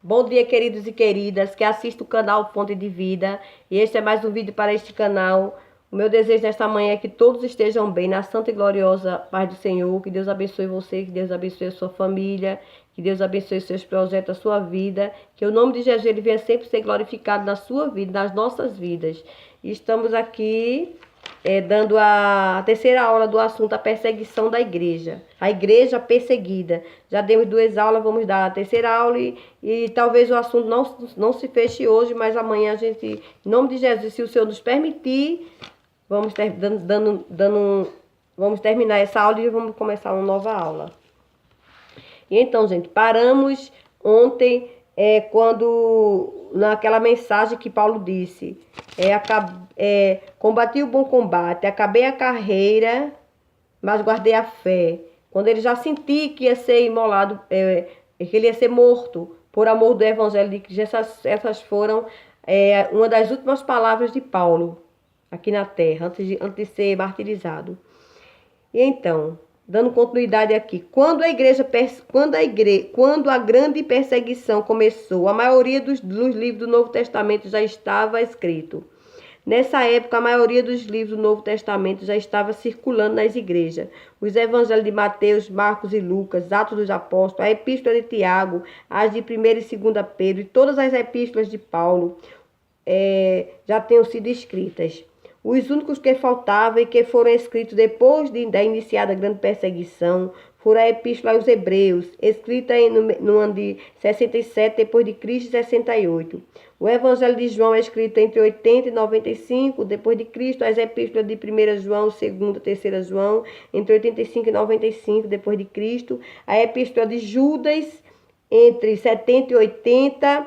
Bom dia, queridos e queridas, que assistem o canal Fonte de Vida. E este é mais um vídeo para este canal. O meu desejo nesta manhã é que todos estejam bem, na santa e gloriosa paz do Senhor. Que Deus abençoe você, que Deus abençoe a sua família, que Deus abençoe os seus projetos, a sua vida. Que o nome de Jesus ele venha sempre ser glorificado na sua vida, nas nossas vidas. E estamos aqui dando a terceira aula do assunto, a perseguição da igreja. A igreja perseguida. Já demos 2 aulas, vamos dar a terceira aula e talvez o assunto não se feche hoje, mas amanhã a gente, em nome de Jesus, se o Senhor nos permitir, vamos vamos terminar essa aula e vamos começar uma nova aula. E então, gente, paramos ontem quando naquela mensagem que Paulo disse, combati o bom combate, acabei a carreira, mas guardei a fé. Quando ele já sentia que ia ser imolado, que ele ia ser morto por amor do evangelho de Cristo, essas foram uma das últimas palavras de Paulo aqui na terra, antes de ser martirizado. E então, dando continuidade aqui, quando a grande perseguição começou, a maioria dos livros do Novo Testamento já estava escrito. Nessa época, a maioria dos livros do Novo Testamento já estava circulando nas igrejas. Os evangelhos de Mateus, Marcos e Lucas, Atos dos Apóstolos, a Epístola de Tiago, as de 1ª e 2ª Pedro e todas as epístolas de Paulo já tinham sido escritas. Os únicos que faltavam e que foram escritos depois da iniciada grande perseguição foram a Epístola aos Hebreus, escrita no ano de 67 depois de Cristo e 68. O Evangelho de João é escrito entre 80 e 95 depois de Cristo. As Epístolas de 1 João, 2ª, 3ª João, entre 85 e 95 depois de Cristo. A Epístola de Judas, entre 70 e 80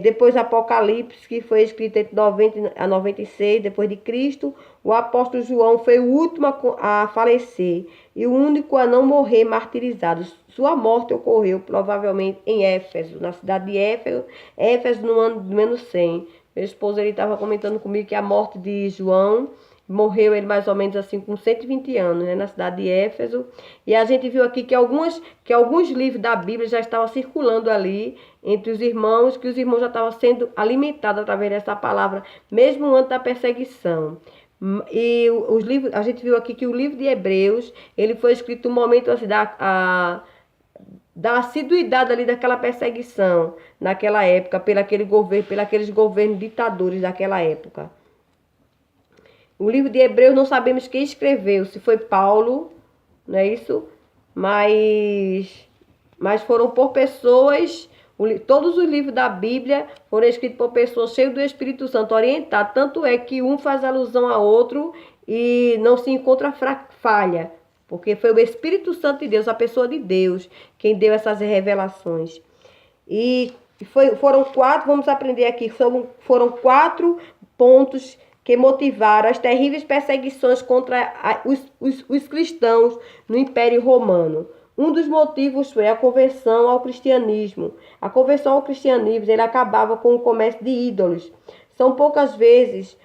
depois Apocalipse, que foi escrito entre 90 a 96 depois de Cristo. O apóstolo João foi o último a falecer e o único a não morrer martirizado. Sua morte ocorreu provavelmente em Éfeso, na cidade de Éfeso no ano de menos 100. Meu esposo estava comentando comigo que a morte de João morreu ele mais ou menos assim com 120 anos, né, na cidade de Éfeso. E a gente viu aqui que alguns livros da Bíblia já estavam circulando ali entre os irmãos, que os irmãos já estavam sendo alimentados através dessa palavra, mesmo antes da perseguição. E os livros, a gente viu aqui que o livro de Hebreus, ele foi escrito no momento assim, da assiduidade ali daquela perseguição, naquela época, pelos governos ditadores daquela época. O livro de Hebreus não sabemos quem escreveu, se foi Paulo, não é isso? Mas foram por pessoas, todos os livros da Bíblia foram escritos por pessoas cheias do Espírito Santo, orientados. Tanto é que um faz alusão a outro e não se encontra falha, porque foi o Espírito Santo de Deus, a pessoa de Deus, quem deu essas revelações. E foram 4, vamos aprender aqui, foram 4 pontos que motivaram as terríveis perseguições contra os cristãos no Império Romano. Um dos motivos foi a conversão ao cristianismo. A conversão ao cristianismo ele acabava com o comércio de ídolos. São poucas vezes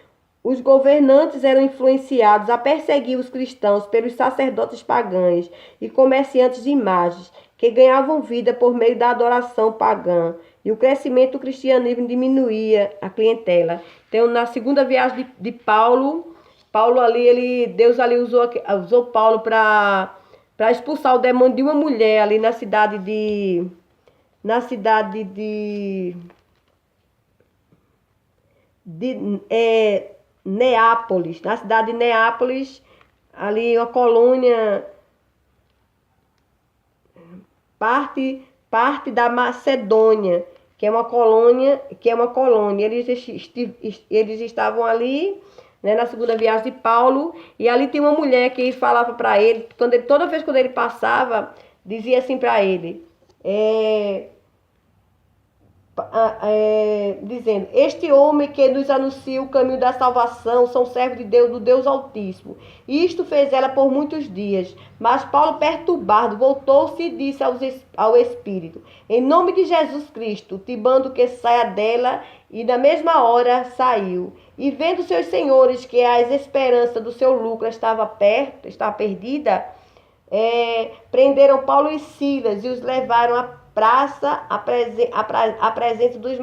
os governantes eram influenciados a perseguir os cristãos pelos sacerdotes pagãos e comerciantes de imagens, que ganhavam vida por meio da adoração pagã. E o crescimento do cristianismo diminuía a clientela. Então, na segunda viagem de Paulo ali, Deus ali usou Paulo para expulsar o demônio de uma mulher ali na cidade de Neápolis. Na cidade de Neápolis, ali uma colônia, parte da Macedônia, que é uma colônia. Eles estavam ali, né, na segunda viagem de Paulo, e ali tem uma mulher que falava para ele, toda vez quando ele passava, dizia assim para ele, dizendo: este homem que nos anuncia o caminho da salvação são servos de Deus, do Deus Altíssimo. Isto fez ela por muitos dias. Mas Paulo, perturbado, voltou-se e disse ao Espírito: em nome de Jesus Cristo, te mando que saia dela. E na mesma hora saiu. E vendo seus senhores que a esperança do seu lucro estava perdida, prenderam Paulo e Silas e os levaram praça a presença dos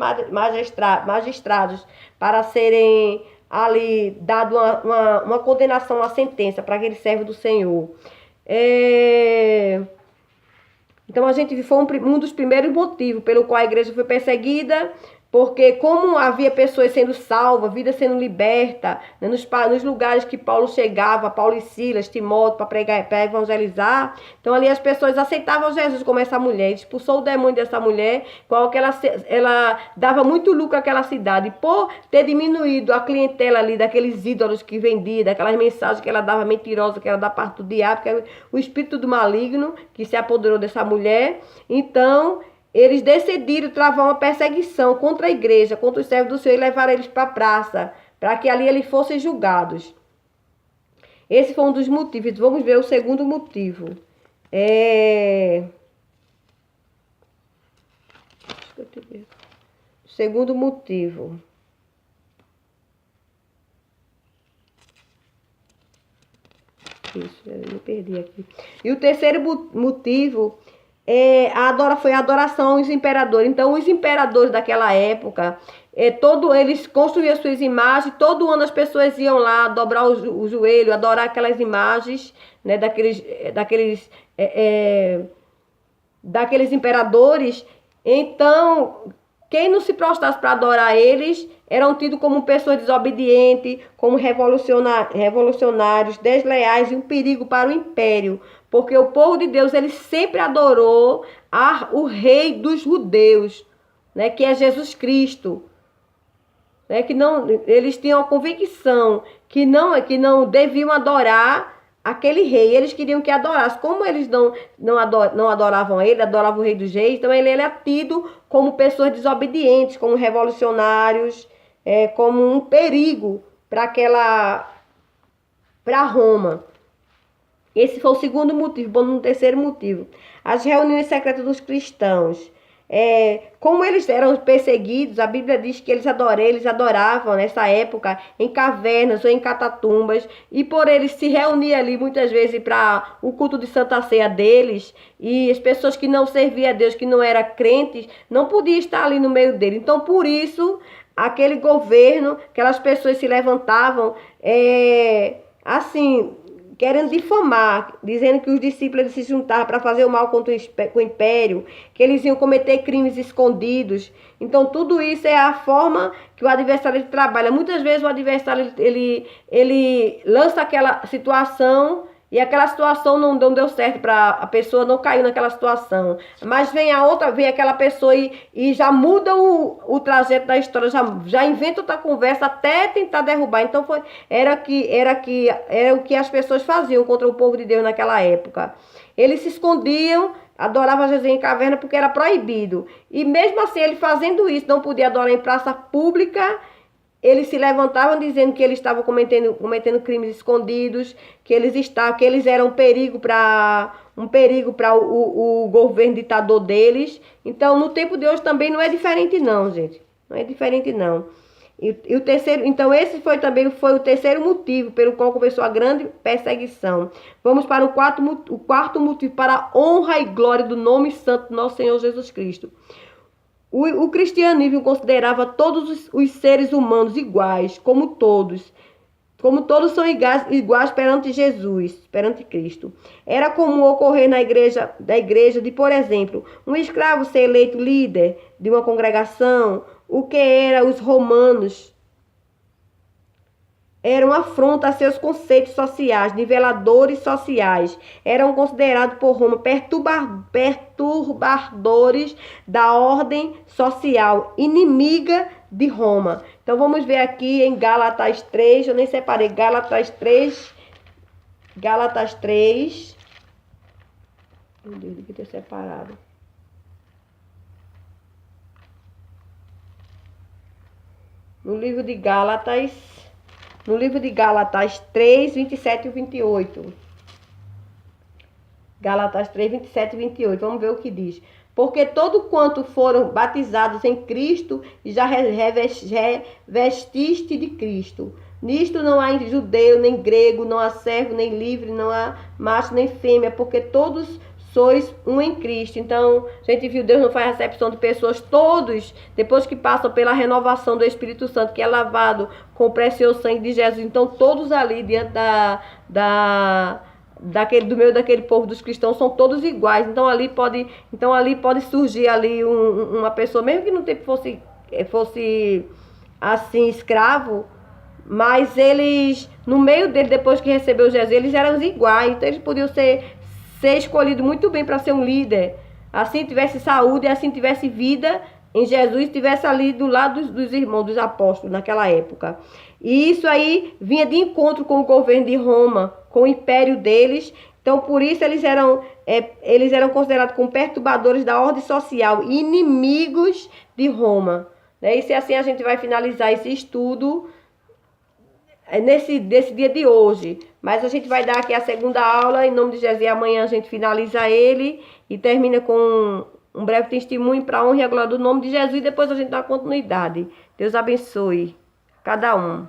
magistrados para serem ali dado uma condenação, uma sentença para aquele servo do Senhor. Então a gente foi um dos primeiros motivos pelo qual a igreja foi perseguida, porque como havia pessoas sendo salvas, vida sendo liberta, né, nos lugares que Paulo chegava, Paulo e Silas, Timóteo, para pregar, para evangelizar, então ali as pessoas aceitavam Jesus como essa mulher, expulsou o demônio dessa mulher, qual que ela dava muito lucro àquela cidade, por ter diminuído a clientela ali daqueles ídolos que vendia, daquelas mensagens que ela dava mentirosas, que era da parte do diabo, que era o espírito do maligno que se apoderou dessa mulher. Então eles decidiram travar uma perseguição contra a igreja, contra os servos do Senhor, e levaram eles para a praça, para que ali eles fossem julgados. Esse foi um dos motivos. Vamos ver o segundo motivo. O segundo motivo. Isso, eu me perdi aqui. E o terceiro motivo foi a adoração aos imperadores. Então, os imperadores daquela época, eles construíam suas imagens, todo ano as pessoas iam lá dobrar o joelho, adorar aquelas imagens, né, daqueles imperadores. Então, quem não se prostrasse para adorar eles eram tidos como pessoas desobedientes, como revolucionários, desleais e um perigo para o império. Porque o povo de Deus, ele sempre adorou o rei dos judeus, né, que é Jesus Cristo. Né, eles tinham a convicção que não deviam adorar aquele rei. Eles queriam que adorasse. Como eles não adoravam ele, adoravam o rei dos reis, então ele é tido como pessoas desobedientes, como revolucionários, como um perigo para Roma. Esse foi o segundo motivo. Bom, no terceiro motivo, as reuniões secretas dos cristãos. Como eles eram perseguidos, a Bíblia diz que eles adoravam nessa época em cavernas ou em catatumbas, e por eles se reunir ali muitas vezes para o culto de Santa Ceia deles, e as pessoas que não serviam a Deus, que não eram crentes, não podiam estar ali no meio dele. Então, por isso, aquele governo, aquelas pessoas se levantavam, assim, querendo difamar, dizendo que os discípulos se juntavam para fazer o mal contra o império, que eles iam cometer crimes escondidos. Então, tudo isso é a forma que o adversário trabalha. Muitas vezes o adversário ele lança aquela situação e aquela situação não deu certo, para a pessoa não caiu naquela situação. Mas vem aquela pessoa e já muda o trajeto da história, já inventa outra conversa até tentar derrubar. Então era o que as pessoas faziam contra o povo de Deus naquela época. Eles se escondiam, adoravam Jesus em caverna porque era proibido. E mesmo assim, ele fazendo isso, não podia adorar em praça pública. Eles se levantavam dizendo que eles estavam cometendo crimes escondidos, que eles eram um perigo para o governo ditador deles. Então, no tempo de hoje também não é diferente não, gente. Não é diferente não. E o terceiro, então esse foi o terceiro motivo pelo qual começou a grande perseguição. Vamos para o quarto motivo, para a honra e glória do nome santo do nosso Senhor Jesus Cristo. O cristianismo considerava todos os seres humanos iguais, como todos são iguais perante Jesus, perante Cristo. Era comum ocorrer da igreja de, por exemplo, um escravo ser eleito líder de uma congregação, o que era os romanos. Era uma afronta a seus conceitos sociais, niveladores sociais. Eram considerados por Roma perturbadores da ordem social, inimiga de Roma. Então vamos ver aqui em Gálatas 3, eu nem separei, Gálatas 3. Meu Deus, devia ter separado. No livro de Gálatas 3, 27 e 28. Gálatas 3, 27 e 28. Vamos ver o que diz. Porque todo quanto foram batizados em Cristo, já revestiste de Cristo. Nisto não há judeu, nem grego, não há servo, nem livre, não há macho, nem fêmea, porque todos sois um em Cristo. Então, a gente viu, Deus não faz acepção de pessoas, todos, depois que passam pela renovação do Espírito Santo, que é lavado com o precioso sangue de Jesus, então todos ali diante do meio daquele povo dos cristãos são todos iguais. Então ali pode surgir ali uma pessoa, mesmo que no tempo fosse assim escravo, mas eles, no meio dele, depois que recebeu Jesus, eles eram iguais. Então eles podiam ser escolhidos muito bem para ser um líder. Assim tivesse saúde, assim tivesse vida em Jesus, estivesse ali do lado dos irmãos, dos apóstolos naquela época. E isso aí vinha de encontro com o governo de Roma, com o império deles. Então, por isso eles eram considerados como perturbadores da ordem social, inimigos de Roma. E se assim a gente vai finalizar esse estudo desse dia de hoje. Mas a gente vai dar aqui a segunda aula, em nome de Jesus, e amanhã a gente finaliza ele e termina com um breve testemunho para a honra e a glória do nome de Jesus, e depois a gente dá continuidade. Deus abençoe cada um.